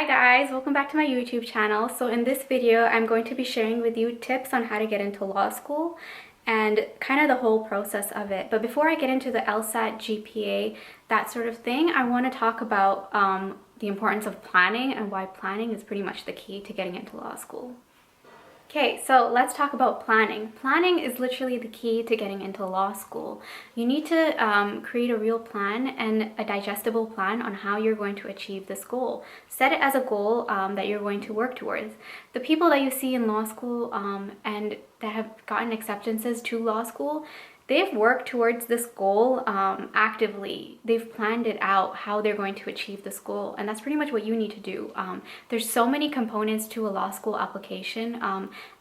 Hi guys, welcome back to my YouTube channel. So in this video, I'm going to be sharing with you tips on how to get into law school and kind of the whole process of it. But before I get into the LSAT, GPA, that sort of thing, I want to talk about the importance of planning and why planning is pretty much the key to getting into law school. Okay, so let's talk about planning. Planning is literally the key to getting into law school. You need to create a real plan and a digestible plan on how you're going to achieve this goal. Set it as a goal that you're going to work towards. The people that you see in law school and that have gotten acceptances to law school, they've worked towards this goal actively. They've planned it out, how they're going to achieve this goal, and that's pretty much what you need to do. There's so many components to a law school application,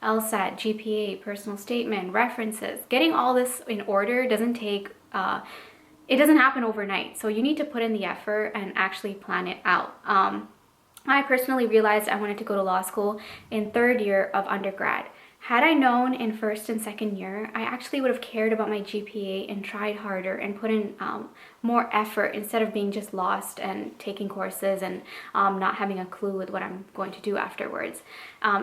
LSAT, GPA, personal statement, references. Getting all this in order doesn't take, it doesn't happen overnight, so you need to put in the effort and actually plan it out. I personally realized I wanted to go to law school in third year of undergrad. Had I known in first and second year, I actually would have cared about my GPA and tried harder and put in more effort instead of being just lost and taking courses and not having a clue with what I'm going to do afterwards.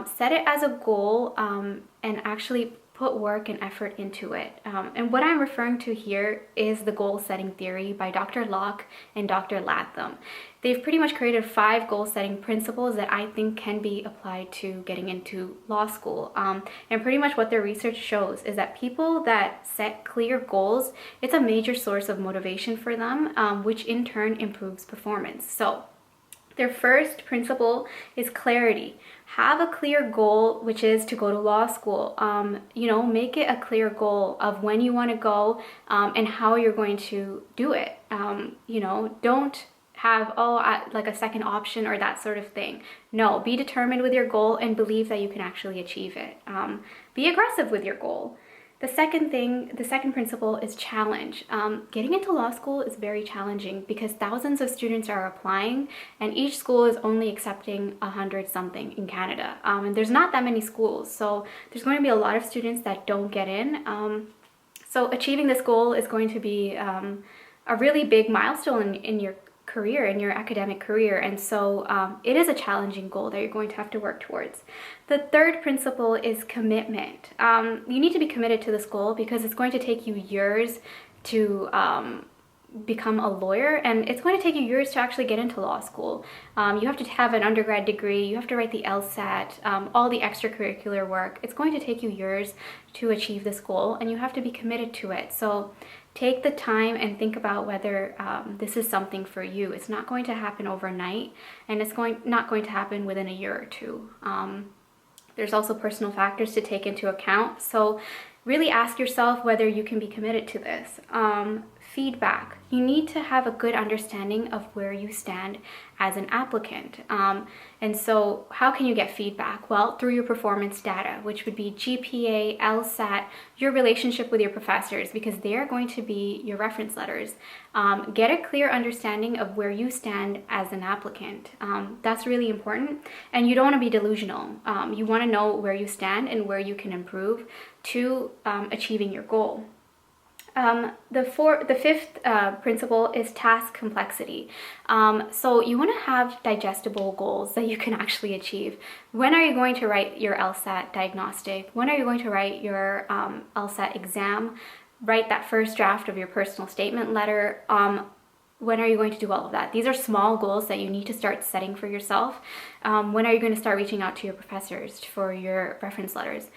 Set it as a goal and actually put work and effort into it. And what I'm referring to here is the goal setting theory by Dr. Locke and Dr. Latham. They've pretty much created 5 goal setting principles that I think can be applied to getting into law school. And pretty much what their research shows is that people that set clear goals, it's a major source of motivation for them, which in turn improves performance. So their first principle is clarity. Have a clear goal, which is to go to law school. Make it a clear goal of when you want to go and how you're going to do it. Don't have, like a second option or that sort of thing. No, be determined with your goal and believe that you can actually achieve it. Be aggressive with your goal. The second principle is challenge. Getting into law school is very challenging because thousands of students are applying and each school is only accepting 100 something in Canada. And there's not that many schools, so there's going to be a lot of students that don't get in. So achieving this goal is going to be a really big milestone in your career, in your academic career, and so it is a challenging goal that you're going to have to work towards. The third principle is commitment. You need to be committed to this goal because it's going to take you years to become a lawyer, and it's going to take you years to actually get into law school. You have to have an undergrad degree, you have to write the LSAT, all the extracurricular work. It's going to take you years to achieve this goal, and you have to be committed to it. So take the time and think about whether this is something for you. It's not going to happen overnight, and it's not going to happen within a year or two. There's also personal factors to take into account. So really ask yourself whether you can be committed to this. Feedback. You need to have a good understanding of where you stand as an applicant. And so how can you get feedback? Well, through your performance data, which would be GPA, LSAT, your relationship with your professors, because they are going to be your reference letters. Get a clear understanding of where you stand as an applicant. That's really important. And you don't want to be delusional. You want to know where you stand and where you can improve to achieving your goal. The fifth principle is task complexity. So you want to have digestible goals that you can actually achieve. When are you going to write your LSAT diagnostic? When are you going to write your LSAT exam? Write that first draft of your personal statement letter. When are you going to do all of that? These are small goals that you need to start setting for yourself. When are you going to start reaching out to your professors for your reference letters?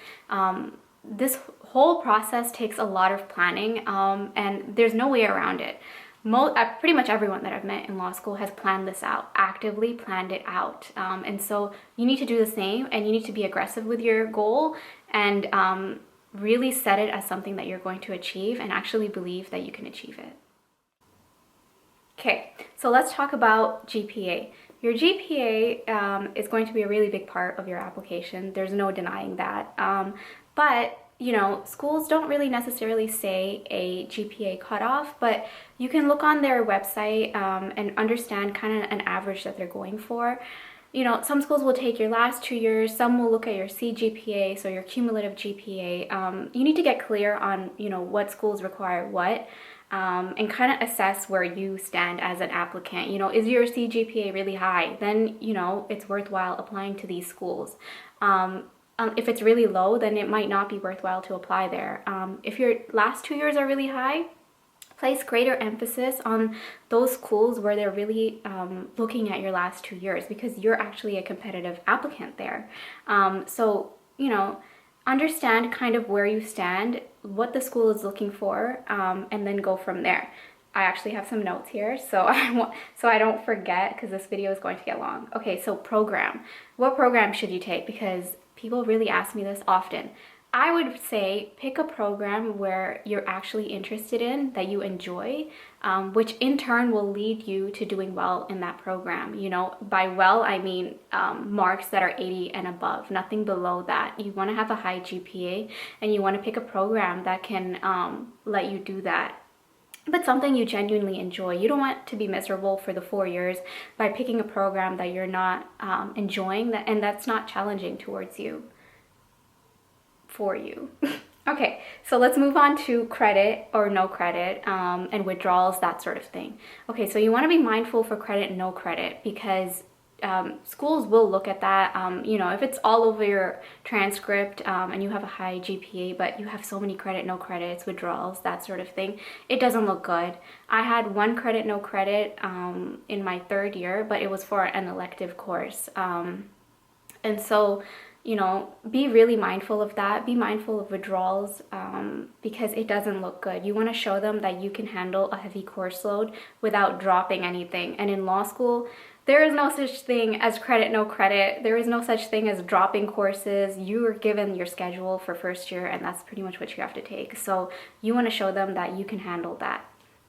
This whole process takes a lot of planning, and there's no way around it. Pretty much everyone that I've met in law school has planned this out, actively planned it out. And so you need to do the same, and you need to be aggressive with your goal and really set it as something that you're going to achieve and actually believe that you can achieve it. Okay, so let's talk about GPA. Your GPA is going to be a really big part of your application. There's no denying that. But schools don't really necessarily say a GPA cutoff, but you can look on their website and understand kind of an average that they're going for. Some schools will take your last 2 years, some will look at your CGPA, so your cumulative GPA. You need to get clear on, what schools require what. and kind of assess where you stand as an applicant. You know, is your CGPA really high? Then, you know, it's worthwhile applying to these schools. If it's really low, then it might not be worthwhile to apply there. If your last 2 years are really high, place greater emphasis on those schools where they're really looking at your last 2 years, because you're actually a competitive applicant there. So, you know, understand kind of where you stand, what the school is looking for, and then go from there. I actually have some notes here, so I don't forget, because this video is going to get long. Okay, so program. What program should you take? Because people really ask me this often. I would say pick a program where you're actually interested in, that you enjoy, which in turn will lead you to doing well in that program. You know, by well, I mean marks that are 80 and above, nothing below that. You want to have a high GPA, and you want to pick a program that can let you do that, but something you genuinely enjoy. You don't want to be miserable for the 4 years by picking a program that you're not enjoying, and that's not challenging towards you. For you. Okay, so let's move on to credit or no credit, and withdrawals, that sort of thing. Okay, so you want to be mindful for credit and no credit, because schools will look at that. You know, if it's all over your transcript, and you have a high GPA, but you have so many credit, no credits, withdrawals, that sort of thing, it doesn't look good. I had 1 credit, no credit in my 3rd year, but it was for an elective course. And so, you know, be really mindful of that. Be mindful of withdrawals, because it doesn't look good. You want to show them that you can handle a heavy course load without dropping anything. And in law school, there is no such thing as credit, no credit. There is no such thing as dropping courses. You are given your schedule for first year, and that's pretty much what you have to take. So you want to show them that you can handle that.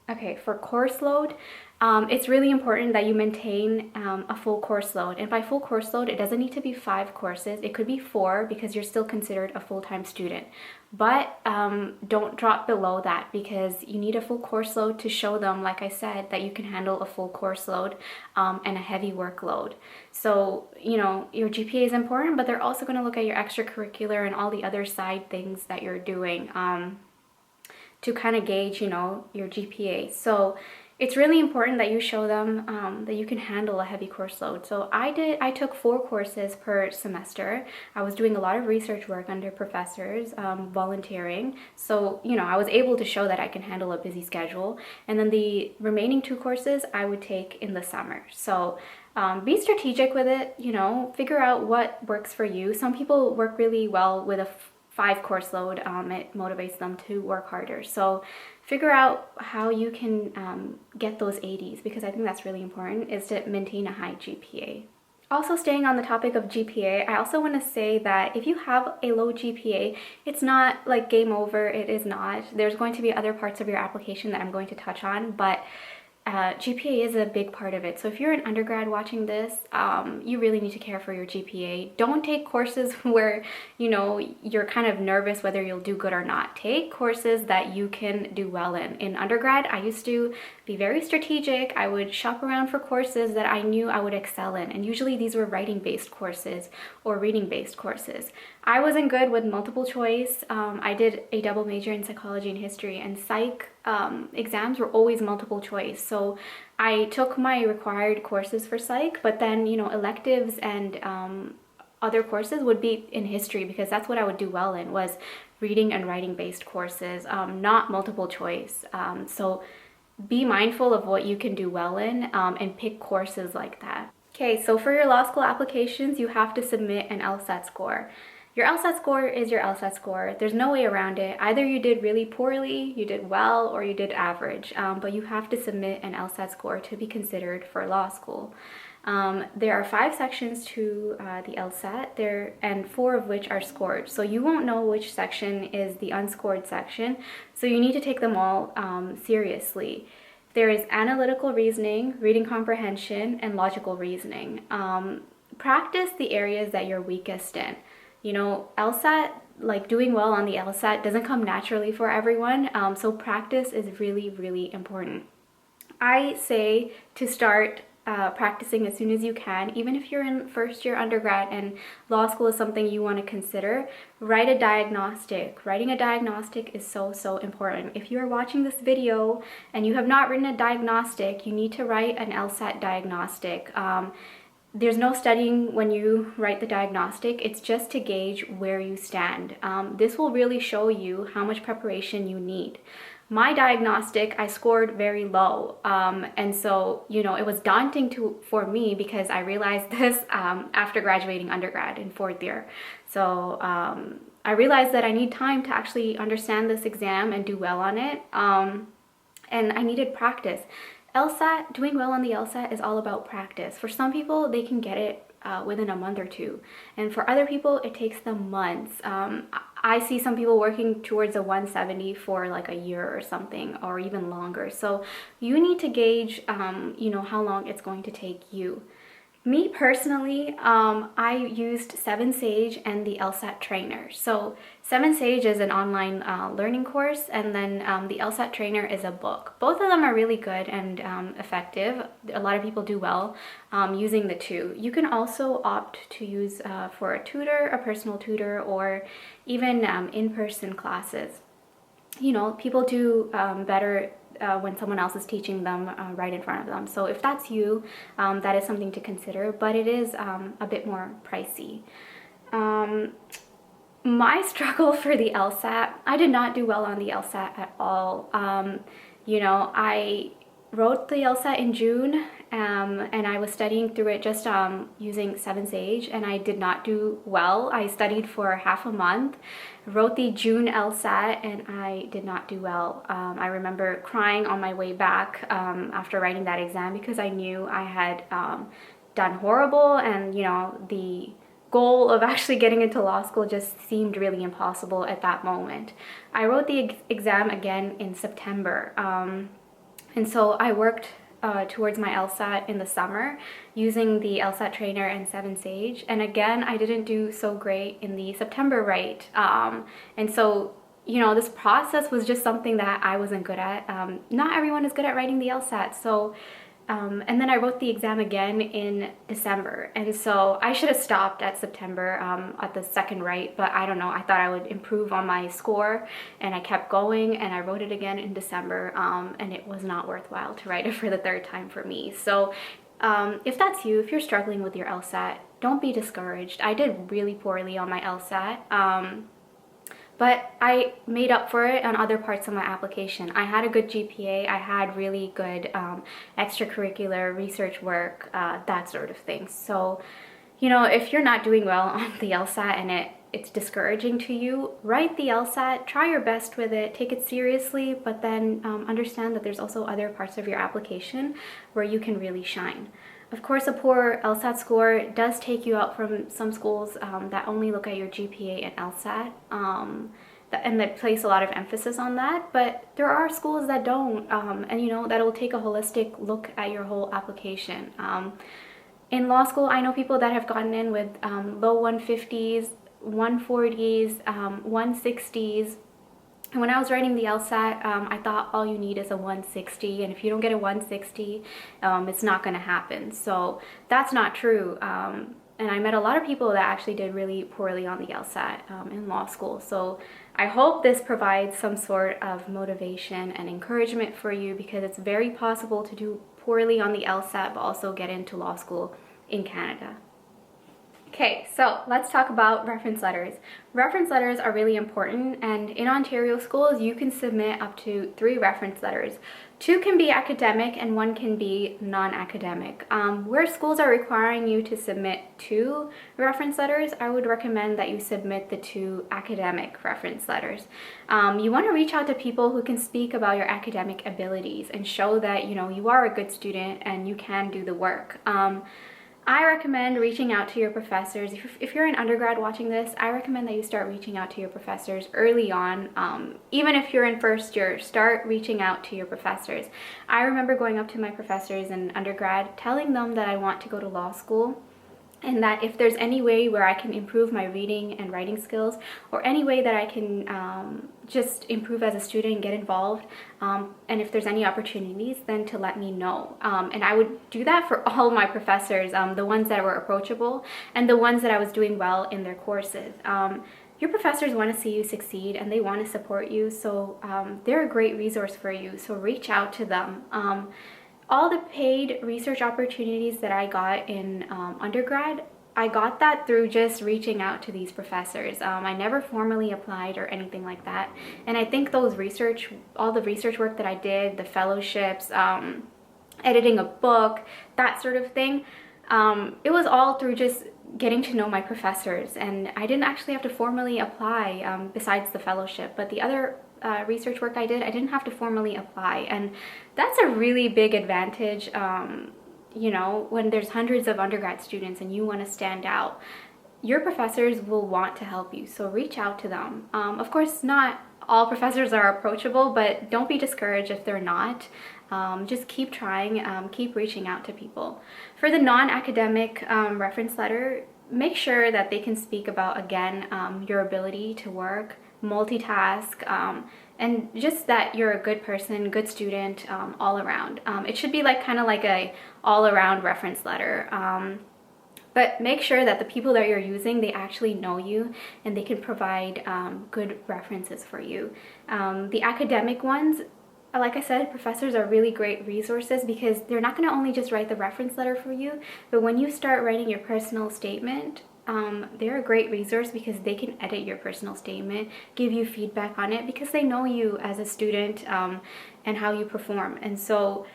Okay, for course load, it's really important that you maintain a full course load. And by full course load, it doesn't need to be 5 courses. It could be 4, because you're still considered a full-time student. But don't drop below that, because you need a full course load to show them, like I said, that you can handle a full course load and a heavy workload. So, you know, your GPA is important, but they're also going to look at your extracurricular and all the other side things that you're doing to kind of gauge, you know, your GPA. So it's really important that you show them that you can handle a heavy course load. So I took 4 courses per semester. I was doing a lot of research work under professors, volunteering. So, you know, I was able to show that I can handle a busy schedule. And then the remaining 2 courses I would take in the summer. So be strategic with it, you know, figure out what works for you. Some people work really well with a 5 course load. It motivates them to work harder. So figure out how you can get those 80s, because I think that's really important, is to maintain a high GPA. Also, staying on the topic of GPA, I also want to say that if you have a low GPA, it's not like game over. It is not. There's going to be other parts of your application that I'm going to touch on, but GPA is a big part of it. So if you're an undergrad watching this, you really need to care for your GPA. Don't take courses where, you know, you're kind of nervous whether you'll do good or not. Take courses that you can do well in. In undergrad, I used to be very strategic. I would shop around for courses that I knew I would excel in. And usually these were writing-based courses or reading-based courses. I wasn't good with multiple choice. I did a double major in psychology and history, and psych exams were always multiple choice. So I took my required courses for psych, but then, you know, electives and other courses would be in history, because that's what I would do well in, was reading and writing based courses, not multiple choice. So be mindful of what you can do well in, and pick courses like that. Okay, so for your law school applications, you have to submit an LSAT score. Your LSAT score is your LSAT score. There's no way around it. Either you did really poorly, you did well, or you did average. But you have to submit an LSAT score to be considered for law school. There are 5 sections to the LSAT, and 4 of which are scored. So you won't know which section is the unscored section. So you need to take them all seriously. There is analytical reasoning, reading comprehension, and logical reasoning. Practice the areas that you're weakest in. You know, LSAT, like doing well on the LSAT doesn't come naturally for everyone, so practice is really, really important. I say to start practicing as soon as you can. Even if you're in first year undergrad and law school is something you want to consider, write a diagnostic. Writing a diagnostic is so important. If you're watching this video and you have not written a diagnostic, you need to write an LSAT diagnostic. There's no studying when you write the diagnostic. It's just to gauge where you stand. This will really show you how much preparation you need. My diagnostic, I scored very low. And so, it was daunting for me because I realized this after graduating undergrad in 4th year. So I realized that I need time to actually understand this exam and do well on it. And I needed practice. LSAT, doing well on the LSAT is all about practice. For some people, they can get it within a month or two. And for other people, it takes them months. I see some people working towards a 170 for like a year or something, or even longer. So you need to gauge, how long it's going to take you. Me personally, I used 7Sage and the LSAT trainer. So 7Sage is an online learning course, and then the LSAT trainer is a book. Both of them are really good and effective. A lot of people do well using the two. You can also opt to use for a tutor, a personal tutor, or even in-person classes. People do better when someone else is teaching them right in front of them. So if that's you, that is something to consider, but it is a bit more pricey. My struggle for the LSAT, I did not do well on the LSAT at all. I wrote the LSAT in June, and I was studying through it just using 7Sage, and I did not do well. I studied for half a month, wrote the June LSAT, and I did not do well. I remember crying on my way back after writing that exam because I knew I had done horrible, and the goal of actually getting into law school just seemed really impossible at that moment. I wrote the exam again in September. And so I worked towards my LSAT in the summer using the LSAT trainer and 7Sage. And again, I didn't do so great in the September write. And so, this process was just something that I wasn't good at. Not everyone is good at writing the LSAT. So, and then I wrote the exam again in December. And so I should have stopped at September at the second write, but I don't know. I thought I would improve on my score, and I kept going, and I wrote it again in December, and it was not worthwhile to write it for the third time for me. So if that's you, if you're struggling with your LSAT, don't be discouraged. I did really poorly on my LSAT. But I made up for it on other parts of my application. I had a good GPA, I had really good extracurricular research work, that sort of thing. So, if you're not doing well on the LSAT and it's discouraging to you, write the LSAT, try your best with it, take it seriously, but then understand that there's also other parts of your application where you can really shine. Of course, a poor LSAT score does take you out from some schools that only look at your GPA and LSAT, and that place a lot of emphasis on that. But there are schools that don't, and that'll take a holistic look at your whole application. In law school, I know people that have gotten in with low 150s, 140s, 160s. And when I was writing the LSAT, I thought all you need is a 160, and if you don't get a 160, it's not going to happen. So that's not true. And I met a lot of people that actually did really poorly on the LSAT in law school. So I hope this provides some sort of motivation and encouragement for you, because it's very possible to do poorly on the LSAT but also get into law school in Canada. Okay, so let's talk about reference letters. Reference letters are really important, and in Ontario schools, you can submit up to 3 reference letters. 2 can be academic and 1 can be non-academic. Where schools are requiring you to submit 2 reference letters, I would recommend that you submit the 2 academic reference letters. You want to reach out to people who can speak about your academic abilities and show that you are a good student and you can do the work. I recommend reaching out to your professors. If you're an undergrad watching this, I recommend that you start reaching out to your professors early on. Even if you're in first year, start reaching out to your professors. I remember going up to my professors in undergrad, telling them that I want to go to law school. and that if there's any way where I can improve my reading and writing skills, or any way that I can just improve as a student and get involved, and if there's any opportunities, then to let me know. And I would do that for all my professors, the ones that were approachable and the ones that I was doing well in their courses. Your professors want to see you succeed and they want to support you, so they're a great resource for you, so reach out to them. All the paid research opportunities that I got in undergrad, I got that through just reaching out to these professors. I never formally applied or anything like that. And I think all the research work that I did, the fellowships, editing a book, that sort of thing, it was all through just getting to know my professors. And I didn't actually have to formally apply besides the fellowship, but the other research work I didn't have to formally apply, and that's a really big advantage. You know, when there's hundreds of undergrad students and you want to stand out, your professors will want to help you, so reach out to them. Of course, not all professors are approachable, but don't be discouraged if they're not. Just keep trying, keep reaching out to people. For the non-academic reference letter, make sure that they can speak about, again, your ability to work, multitask, and just that you're a good person, good student, all around. It should be kind of like a all-around reference letter. But make sure that the people that you're using, they actually know you and they can provide good references for you. The academic ones, like I said, professors are really great resources because they're not going to only just write the reference letter for you, but when you start writing your personal statement, they're a great resource because they can edit your personal statement, give you feedback on it because they know you as a student and how you perform. And so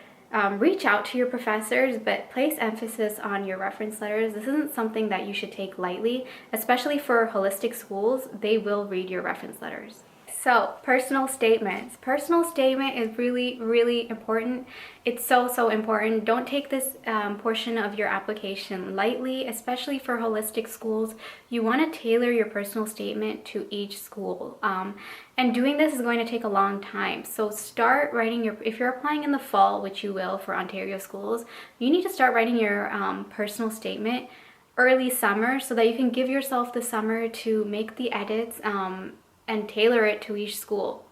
reach out to your professors, but place emphasis on your reference letters. This isn't something that you should take lightly, especially for holistic schools. They will read your reference letters. So, personal statements. Personal statement is really, really important. It's so important. Don't take this portion of your application lightly, especially for holistic schools. You want to tailor your personal statement to each school. And doing this is going to take a long time. So start writing if you're applying in the fall, which you will for Ontario schools, you need to start writing your personal statement early summer so that you can give yourself the summer to make the edits and tailor it to each school.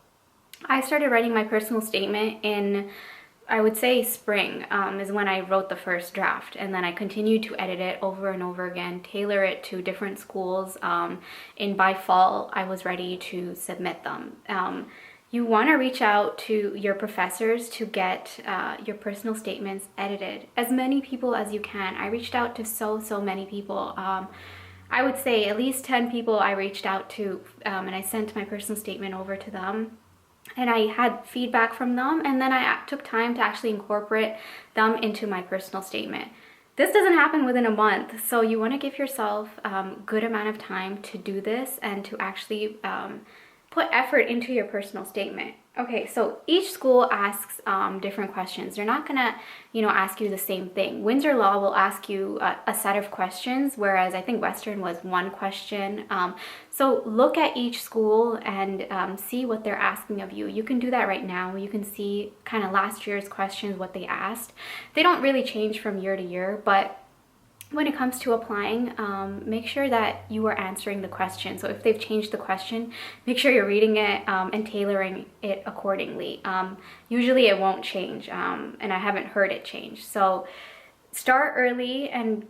I started writing my personal statement in, I would say, spring is when I wrote the first draft, and then I continued to edit it over and over again, tailor it to different schools, and by fall I was ready to submit them. You want to reach out to your professors to get your personal statements edited. As many people as you can. I reached out to so many people. I would say at least 10 people I reached out to, and I sent my personal statement over to them. And I had feedback from them, and then I took time to actually incorporate them into my personal statement. This doesn't happen within a month, so you want to give yourself a good amount of time to do this and to actually put effort into your personal statement. Okay, so each school asks different questions. They're not gonna, ask you the same thing. Windsor Law will ask you a set of questions, whereas I think Western was one question. So look at each school and see what they're asking of you. You can do that right now. You can see kind of last year's questions, what they asked. They don't really change from year to year, but when it comes to applying, make sure that you are answering the question. So if they've changed the question, make sure you're reading it and tailoring it accordingly. Usually it won't change, and I haven't heard it change. So start early and,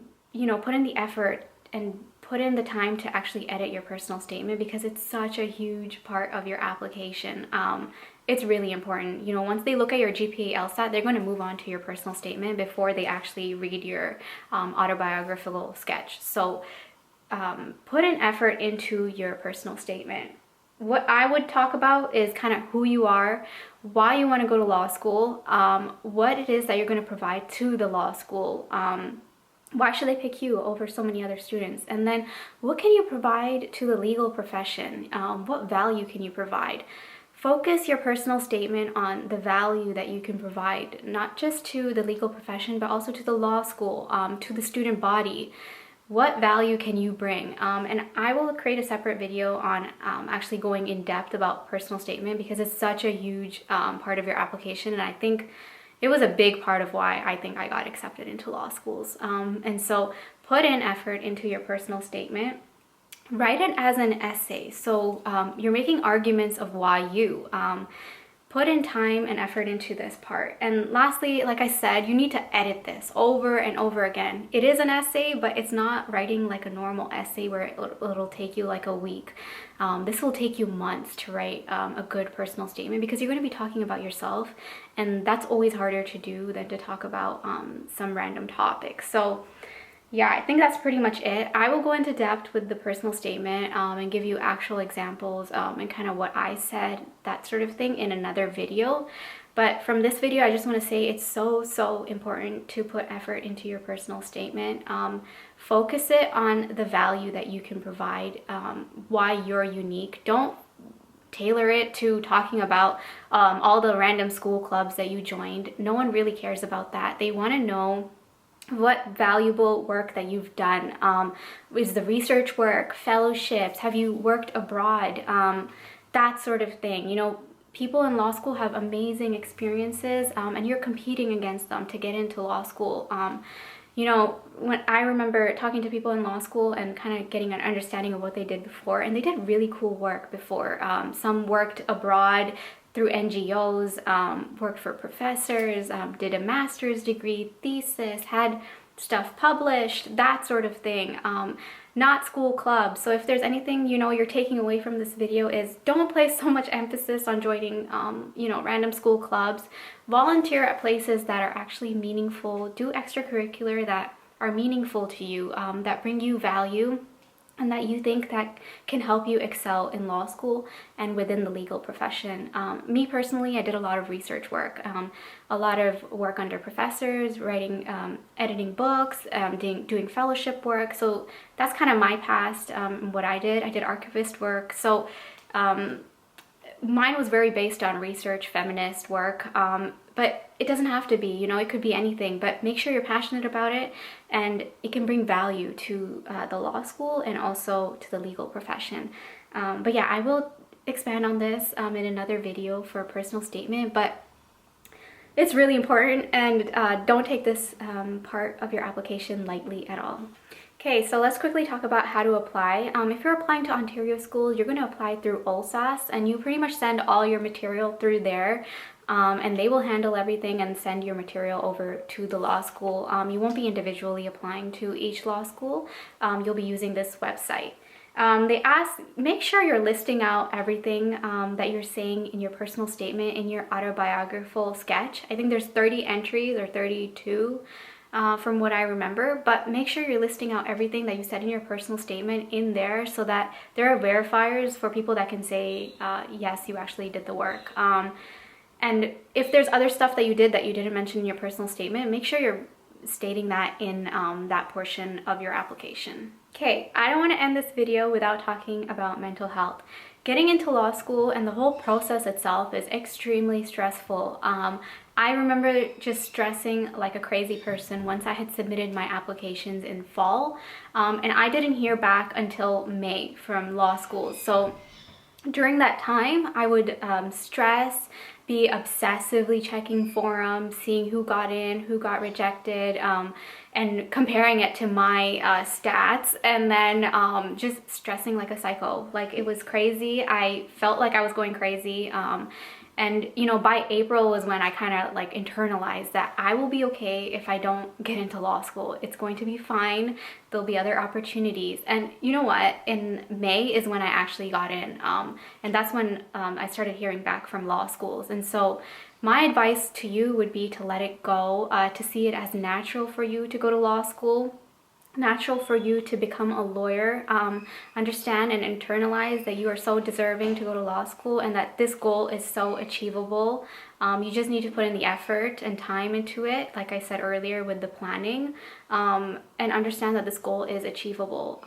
put in the effort and put in the time to actually edit your personal statement because it's such a huge part of your application. It's really important. Once they look at your GPA LSAT, they're going to move on to your personal statement before they actually read your autobiographical sketch. So put an effort into your personal statement. What I would talk about is kind of who you are, why you want to go to law school, what it is that you're going to provide to the law school. Why should they pick you over so many other students? And then what can you provide to the legal profession? What value can you provide? Focus your personal statement on the value that you can provide, not just to the legal profession, but also to the law school, to the student body. What value can you bring? And I will create a separate video on actually going in depth about personal statement because it's such a huge part of your application, and I think it was a big part of why I think I got accepted into law schools. And so put in effort into your personal statement. Write it as an essay. So you're making arguments of why you. Put in time and effort into this part. And lastly, like I said, you need to edit this over and over again. It is an essay, but it's not writing like a normal essay where it'll take you like a week. This will take you months to write a good personal statement, because you're going to be talking about yourself, and that's always harder to do than to talk about some random topic. So yeah, I think that's pretty much it. I will go into depth with the personal statement and give you actual examples and kind of what I said, that sort of thing, in another video. But from this video, I just want to say it's so important to put effort into your personal statement. Focus it on the value that you can provide, why you're unique. Don't tailor it to talking about all the random school clubs that you joined. No one really cares about that. They want to know what valuable work that you've done. Is the research work, fellowships, have you worked abroad, that sort of thing. You know, people in law school have amazing experiences, and you're competing against them to get into law school. You know, when I remember talking to people in law school and kind of getting an understanding of what they did before, and they did really cool work before. Some worked abroad through NGOs, worked for professors, did a master's degree, thesis, had stuff published, that sort of thing. Not school clubs. So if there's anything, you know, you're taking away from this video, is don't place so much emphasis on joining, you know, random school clubs. Volunteer at places that are actually meaningful. Do extracurricular that are meaningful to you, that bring you value, and that you think that can help you excel in law school and within the legal profession. Me personally, I did a lot of research work, a lot of work under professors, writing, editing books, doing fellowship work. So that's kind of my past, what I did. I did archivist work. So mine was very based on research, feminist work, but it doesn't have to be, you know, it could be anything, but make sure you're passionate about it, and it can bring value to the law school and also to the legal profession. But yeah, I will expand on this in another video for a personal statement, but it's really important, and don't take this part of your application lightly at all. Okay, so let's quickly talk about how to apply. If you're applying to Ontario schools, you're going to apply through OLSAS, and you pretty much send all your material through there, and they will handle everything and send your material over to the law school. You won't be individually applying to each law school. You'll be using this website. They ask, make sure you're listing out everything that you're saying in your personal statement, in your autobiographical sketch. I think there's 30 entries or 32. From what I remember, but make sure you're listing out everything that you said in your personal statement in there, so that there are verifiers for people that can say, yes, you actually did the work. And if there's other stuff that you did that you didn't mention in your personal statement, make sure you're stating that in that portion of your application. Okay, I don't want to end this video without talking about mental health. Getting into law school and the whole process itself is extremely stressful. I remember just stressing like a crazy person once I had submitted my applications in fall, and I didn't hear back until May from law school. So during that time, I would stress, be obsessively checking forums, seeing who got in, who got rejected, and comparing it to my stats, and then just stressing like a psycho. Like, it was crazy. I felt like I was going crazy. And, you know, by April was when I kind of like internalized that I will be okay if I don't get into law school. It's going to be fine. There'll be other opportunities. And you know what? In May is when I actually got in. And that's when I started hearing back from law schools. And so my advice to you would be to let it go, to see it as natural for you to go to law school. Natural for you to become a lawyer. Understand and internalize that you are so deserving to go to law school, and that this goal is so achievable. You just need to put in the effort and time into it, like I said earlier with the planning, and understand that this goal is achievable.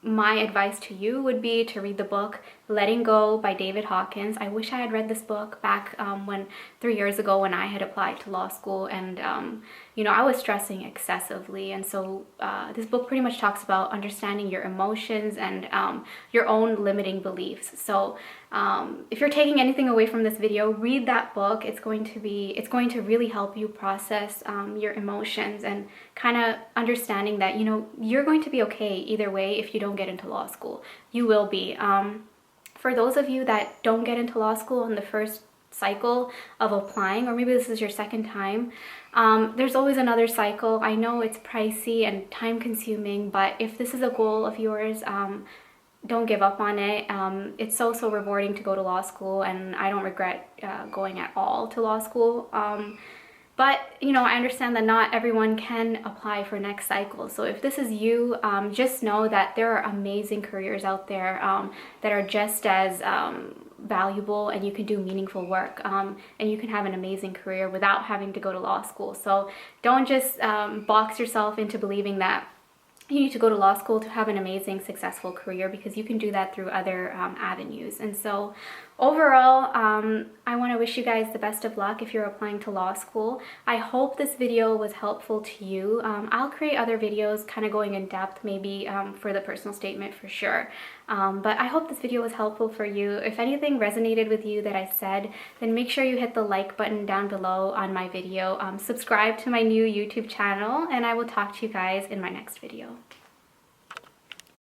My advice to you would be to read the book Letting Go by David Hawkins. I wish I had read this book back 3 years ago when I had applied to law school, and you know, I was stressing excessively. And so this book pretty much talks about understanding your emotions and your own limiting beliefs. So if you're taking anything away from this video, read that book. It's going to really help you process your emotions and kind of understanding that, you know, you're going to be okay either way. If you don't get into law school, you will be. For those of you that don't get into law school in the first cycle of applying, or maybe this is your second time, there's always another cycle. I know it's pricey and time consuming, but if this is a goal of yours, don't give up on it. It's so rewarding to go to law school, and I don't regret going at all to law school. But, you know, I understand that not everyone can apply for next cycle. So if this is you, just know that there are amazing careers out there that are just as valuable, and you can do meaningful work, and you can have an amazing career without having to go to law school. So don't just box yourself into believing that you need to go to law school to have an amazing, successful career, because you can do that through other avenues. And so overall, I want to wish you guys the best of luck if you're applying to law school. I hope this video was helpful to you. I'll create other videos kind of going in depth, maybe for the personal statement for sure. But I hope this video was helpful for you. If anything resonated with you that I said, then make sure you hit the like button down below on my video. Subscribe to my new YouTube channel, and I will talk to you guys in my next video.